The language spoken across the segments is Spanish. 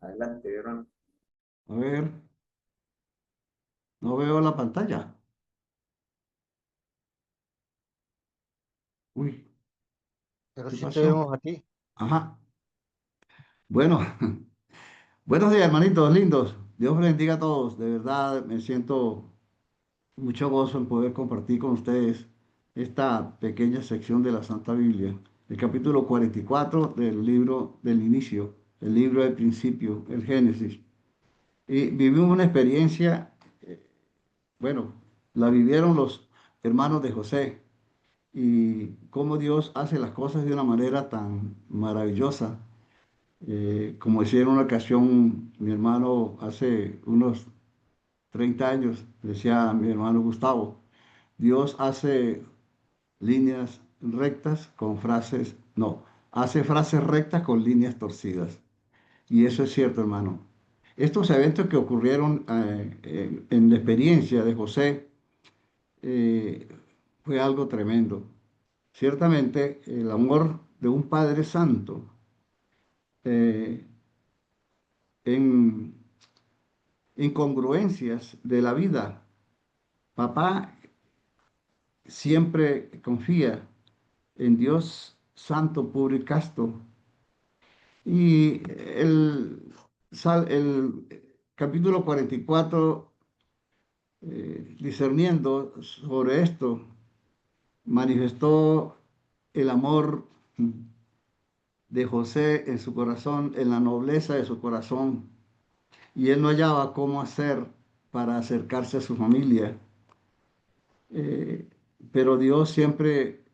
Adelante, hermano. A ver, no veo la pantalla. Uy, Pero ¿qué sí te pasó? vemos a ti. Ajá. Bueno, buenos días, hermanitos lindos. Dios les bendiga a todos. De verdad, me siento mucho gozo en poder compartir con ustedes esta pequeña sección de la Santa Biblia, el capítulo 44 del libro del inicio, el libro del principio, el Génesis. Y vivimos una experiencia, bueno, la vivieron los hermanos de José y cómo Dios hace las cosas de una manera tan maravillosa. Como decía en una ocasión mi hermano hace unos 30 años, decía mi hermano Gustavo, Dios hace líneas rectas con frases, no, hace frases rectas con líneas torcidas. Y eso es cierto, hermano. Estos eventos que ocurrieron en la experiencia de José eh, fue algo tremendo. Ciertamente, el amor de un Padre Santo eh, en incongruencias de la vida. Papá siempre confía en Dios santo, puro y casto. Y el capítulo 44, discerniendo sobre esto, manifestó el amor de José en su corazón, en la nobleza de su corazón, y él no hallaba cómo hacer para acercarse a su familia. Eh, pero Dios siempre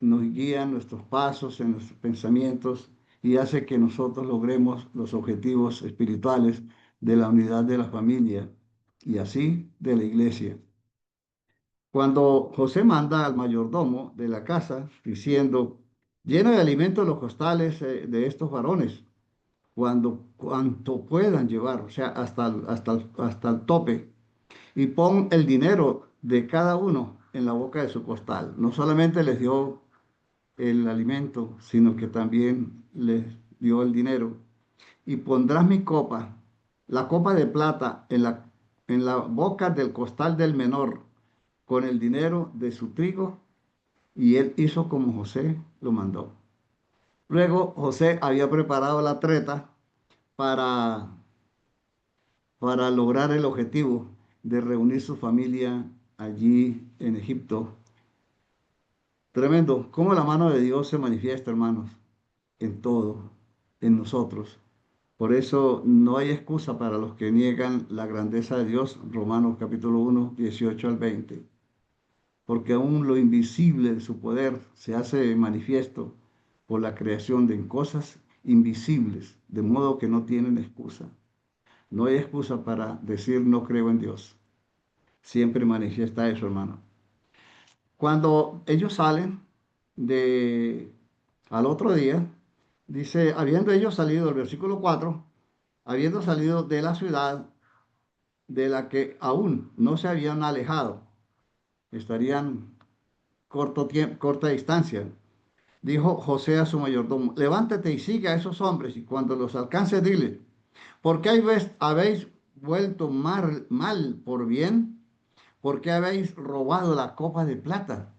nos guía en nuestros pasos, en nuestros pensamientos y hace que nosotros logremos los objetivos espirituales de la unidad de la familia y así de la iglesia. Cuando José manda al mayordomo de la casa diciendo, llena de alimentos los costales de estos varones, cuanto puedan llevar, o sea, hasta el tope, y pon el dinero de cada uno en la boca de su costal. No solamente les dio el alimento, sino que también les dio el dinero. Y pondrás mi copa, la copa de plata, en la boca del costal del menor, con el dinero de su trigo. Y él hizo como José lo mandó. Luego José había preparado la treta para, para lograr el objetivo de reunir su familia allí en Egipto. Tremendo. Cómo la mano de Dios se manifiesta, hermanos, en todo, en nosotros. Por eso no hay excusa para los que niegan la grandeza de Dios, Romanos capítulo 1, 18 al 20. Porque aún lo invisible de su poder se hace manifiesto por la creación de cosas invisibles, de modo que no tienen excusa. No hay excusa para decir no creo en Dios. Siempre manifiesta eso, hermano. Cuando ellos salen de al otro día, dice, habiendo ellos salido, el versículo 4, habiendo salido de la ciudad de la que aún no se habían alejado, estarían corta distancia, dijo José a su mayordomo, levántate y sigue a esos hombres, y cuando los alcances, dile, ¿por qué habéis vuelto mal por bien? ¿Por qué habéis robado la copa de plata?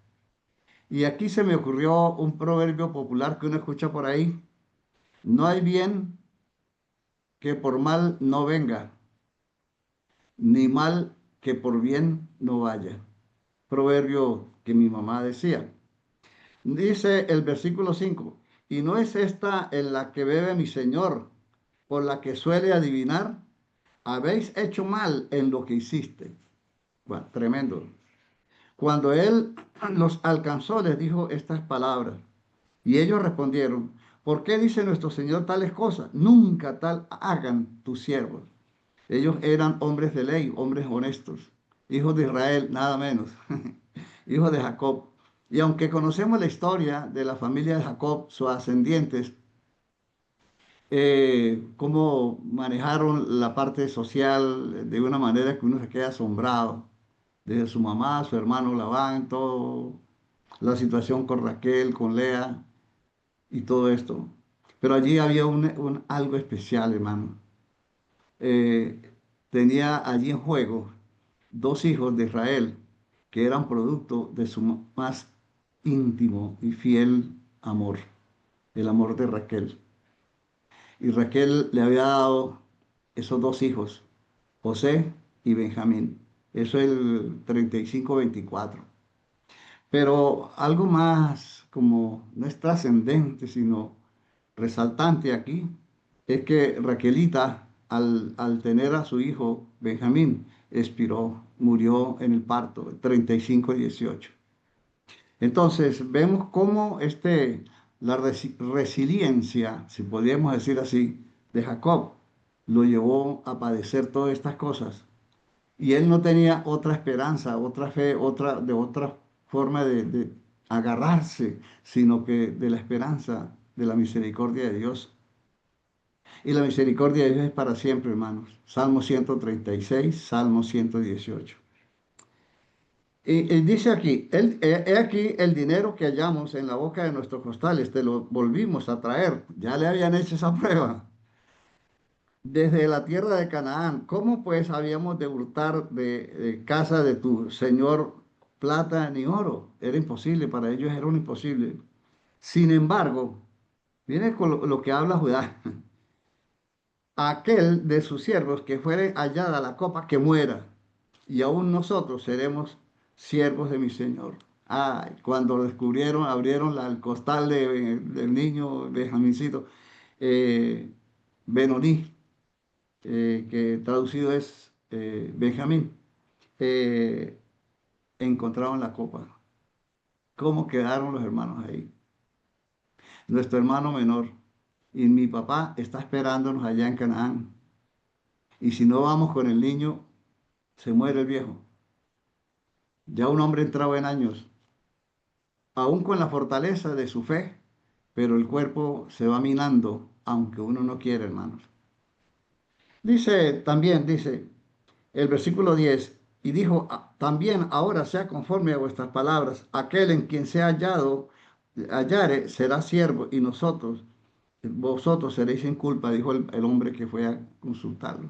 Y aquí se me ocurrió un proverbio popular que uno escucha por ahí. No hay bien que por mal no venga, ni mal que por bien no vaya. Proverbio que mi mamá decía. Dice el versículo 5, y no es esta en la que bebe mi Señor, por la que suele adivinar, habéis hecho mal en lo que hiciste. Bueno, tremendo. Cuando él los alcanzó, les dijo estas palabras. Y ellos respondieron, ¿por qué dice nuestro Señor tales cosas? Nunca tal hagan tus siervos. Ellos eran hombres de ley, hombres honestos, hijos de Israel, nada menos, hijos de Jacob. Y aunque conocemos la historia de la familia de Jacob, sus ascendientes, cómo manejaron la parte social de una manera que uno se queda asombrado, desde su mamá, su hermano Labán, todo, la situación con Raquel, con Lea, y todo esto. Pero allí había algo especial, hermano. eh, tenía allí en juego dos hijos de Israel que eran producto de su más íntimo y fiel amor, el amor de Raquel. Y Raquel le había dado esos dos hijos, José y Benjamín. Eso es el 35-24. Pero algo más como no es trascendente, sino resaltante aquí, es que Raquelita, al tener a su hijo Benjamín, expiró, murió en el parto, el 35-18. Entonces, vemos cómo la resiliencia, si podríamos decir así, de Jacob, lo llevó a padecer todas estas cosas. Y él no tenía otra esperanza, otra fe, otra forma de agarrarse, sino que de la esperanza, de la misericordia de Dios. Y la misericordia de Dios es para siempre, hermanos. Salmo 136, Salmo 118. Y dice aquí, he aquí el dinero que hallamos en la boca de nuestros costales, te lo volvimos a traer. Ya le habían hecho esa prueba desde la tierra de Canaán. ¿Cómo pues habíamos de hurtar de casa de tu señor plata ni oro? Era imposible, para ellos era un imposible. Sin embargo, viene con lo que habla Judá. Aquel de sus siervos que fuere hallada la copa que muera, y aún nosotros seremos siervos de mi Señor. Ay, cuando lo descubrieron, abrieron el costal del niño Benjamincito, eh, Benoní, que traducido es Benjamín, eh, encontraron la copa. ¿Cómo quedaron los hermanos ahí? Nuestro hermano menor y mi papá está esperándonos allá en Canaán. Y si no vamos con el niño, se muere el viejo. Ya un hombre entrado en años, aún con la fortaleza de su fe, pero el cuerpo se va minando, aunque uno no quiere, hermanos. Dice el versículo 10, y dijo, también ahora sea conforme a vuestras palabras, aquel en quien sea hallado, hallare, será siervo, y vosotros seréis sin culpa, dijo el hombre que fue a consultarlo.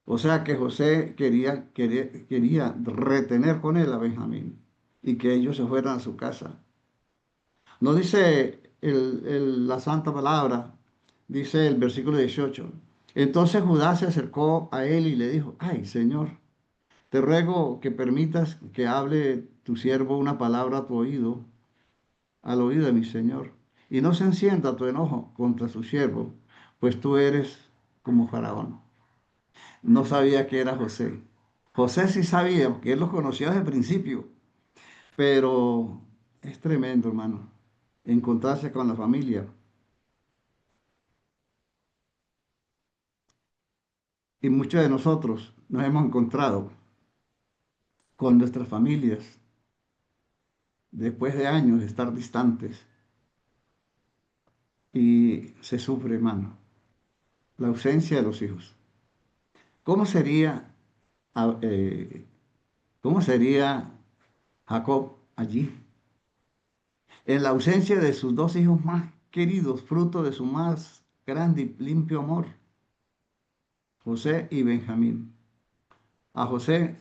O sea que José quería retener con él a Benjamín y que ellos se fueran a su casa. No dice la santa palabra, dice el versículo 18. Entonces Judá se acercó a él y le dijo, ay, Señor, te ruego que permitas que hable tu siervo una palabra a tu oído, al oído de mi Señor, y no se encienda tu enojo contra su siervo, pues tú eres como Faraón. No sabía que era José. José sí sabía, porque él los conocía desde el principio, pero es tremendo, hermano, encontrarse con la familia. Y muchos de nosotros nos hemos encontrado con nuestras familias después de años de estar distantes y se sufre, hermano, la ausencia de los hijos. ¿Cómo sería, ah, eh, cómo sería Jacob allí? En la ausencia de sus dos hijos más queridos, fruto de su más grande y limpio amor, José y Benjamín. A José,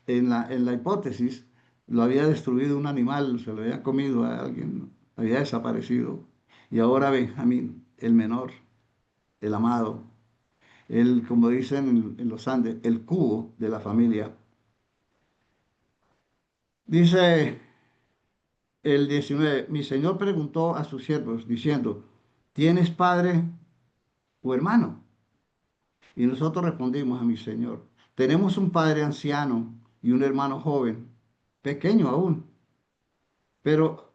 en la hipótesis, lo había destruido un animal, se lo había comido a alguien, había desaparecido. Y ahora Benjamín, el menor, el amado, el, como dicen en los Andes, el cubo de la familia. Dice el 19, mi señor preguntó a sus siervos diciendo, ¿tienes padre o hermano? Y nosotros respondimos a mi señor, tenemos un padre anciano y un hermano joven, pequeño aún, pero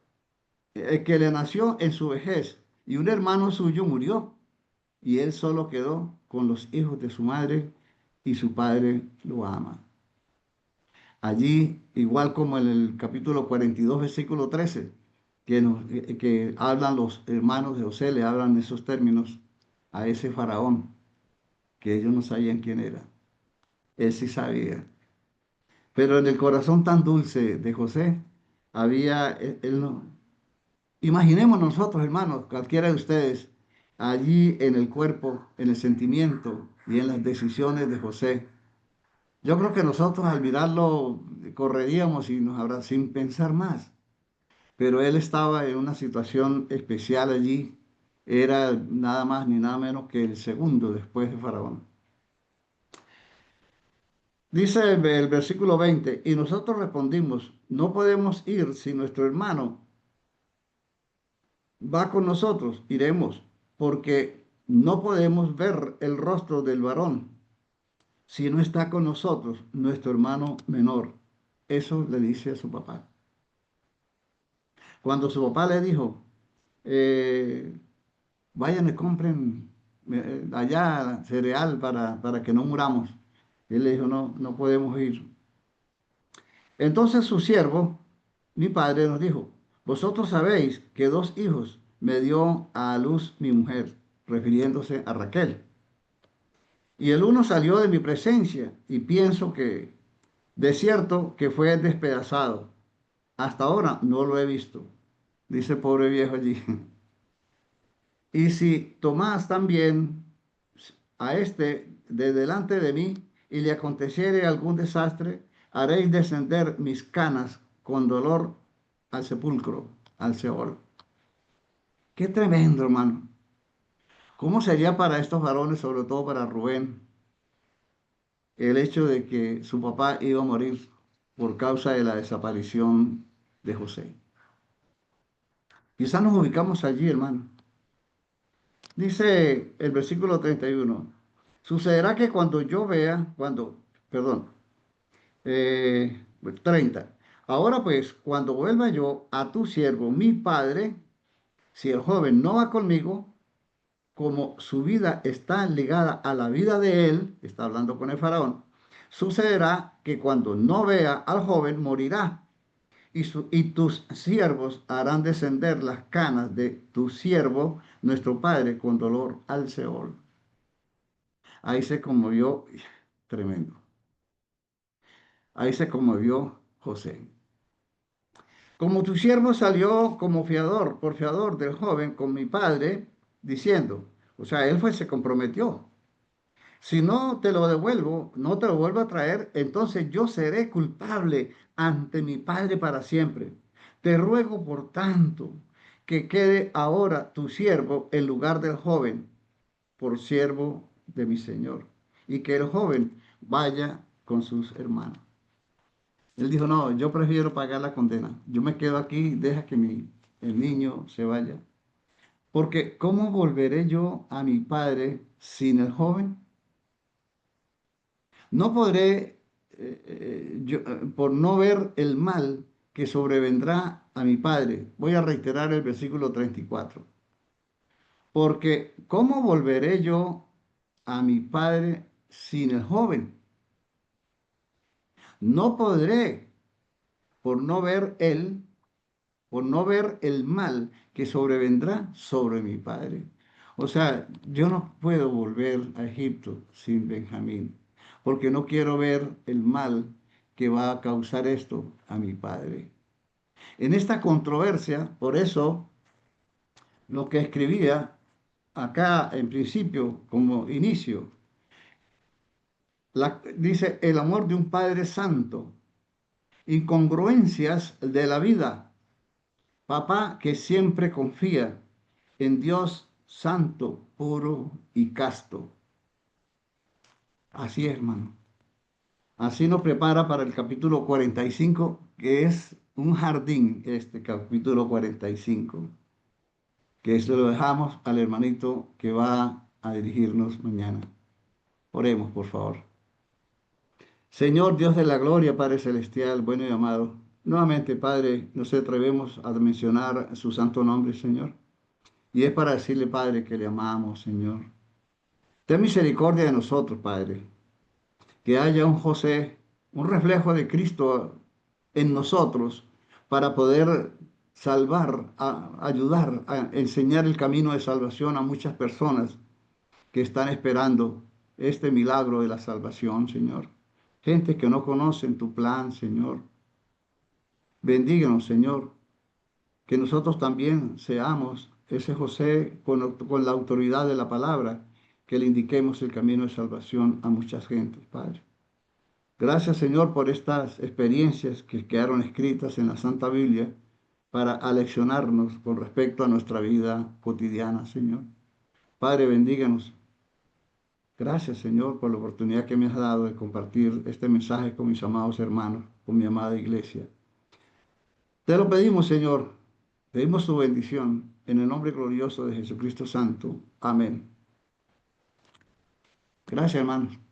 el que le nació en su vejez, y un hermano suyo murió, y él solo quedó con los hijos de su madre, y su padre lo ama. Allí, igual como en el capítulo 42 versículo 13 que hablan los hermanos de José, le hablan esos términos a ese faraón, que ellos no sabían quién era. Él sí sabía. Pero en el corazón tan dulce de José había, él no. Imaginemos nosotros, hermanos, cualquiera de ustedes, allí en el cuerpo, en el sentimiento y en las decisiones de José. Yo creo que nosotros al mirarlo correríamos y nos habrá sin pensar más, pero él estaba en una situación especial allí. Era nada más ni nada menos que el segundo después de Faraón. Dice el versículo 20, y nosotros respondimos, no podemos ir si nuestro hermano va con nosotros, iremos, porque no podemos ver el rostro del varón si no está con nosotros nuestro hermano menor. Eso le dice a su papá. Cuando su papá le dijo, eh, vayan y compren allá cereal para que no muramos, él le dijo, no, no podemos ir. Entonces su siervo, mi padre, nos dijo, vosotros sabéis que dos hijos me dio a luz mi mujer, refiriéndose a Raquel. Y el uno salió de mi presencia y pienso que de cierto que fue despedazado. Hasta ahora no lo he visto, dice el pobre viejo allí. Y si tomás también a este de delante de mí y le aconteciere algún desastre, haréis descender mis canas con dolor al sepulcro, al Seol. Qué tremendo, hermano. ¿Cómo sería para estos varones, sobre todo para Rubén, el hecho de que su papá iba a morir por causa de la desaparición de José? Quizás nos ubicamos allí, hermano. Dice el versículo 31. Sucederá que cuando yo vea, perdón, 30. Ahora pues, cuando vuelva yo a tu siervo, mi padre, si el joven no va conmigo, como su vida está ligada a la vida de él, está hablando con el faraón, sucederá que cuando no vea al joven, morirá. Y tus siervos harán descender las canas de tu siervo, nuestro padre, con dolor al Seol. Ahí se conmovió, tremendo. Ahí se conmovió José. Como tu siervo salió como fiador, por fiador del joven con mi padre, diciendo, o sea, se comprometió. Si no te lo devuelvo, no te lo vuelvo a traer, entonces yo seré culpable ante mi padre para siempre. Te ruego, por tanto, que quede ahora tu siervo en lugar del joven, por siervo de mi señor, y que el joven vaya con sus hermanos. Él dijo, no, yo prefiero pagar la condena. Yo me quedo aquí, deja que el niño se vaya. Porque ¿cómo volveré yo a mi padre sin el joven? No podré, por no ver el mal que sobrevendrá a mi padre. Voy a reiterar el versículo 34. Porque ¿cómo volveré yo a mi padre sin el joven? No podré, por no ver él, por no ver el mal que sobrevendrá sobre mi padre. O sea, yo no puedo volver a Egipto sin Benjamín, porque no quiero ver el mal que va a causar esto a mi padre. En esta controversia, por eso, lo que escribía acá en principio, como inicio, dice el amor de un Padre Santo, incongruencias de la vida. Papá que siempre confía en Dios santo, puro y casto. Así es, hermano. Así nos prepara para el capítulo 45, que es un jardín, este capítulo 45, que esto lo dejamos al hermanito que va a dirigirnos mañana. Oremos, por favor. Señor Dios de la gloria, Padre celestial, bueno y amado. Nuevamente, Padre, nos atrevemos a mencionar su santo nombre, Señor. Y es para decirle, Padre, que le amamos, Señor. Ten misericordia de nosotros, Padre. Que haya un José, un reflejo de Cristo en nosotros para poder salvar, ayudar a enseñar el camino de salvación a muchas personas que están esperando este milagro de la salvación, Señor. Gente que no conocen tu plan, Señor. Bendíganos, Señor, que nosotros también seamos ese José con la autoridad de la palabra, que le indiquemos el camino de salvación a muchas gentes, Padre. Gracias, Señor, por estas experiencias que quedaron escritas en la Santa Biblia para aleccionarnos con respecto a nuestra vida cotidiana, Señor. Padre, bendíganos. Gracias, Señor, por la oportunidad que me has dado de compartir este mensaje con mis amados hermanos, con mi amada iglesia. Te lo pedimos, Señor. Pedimos tu bendición en el nombre glorioso de Jesucristo Santo. Amén. Gracias, hermanos.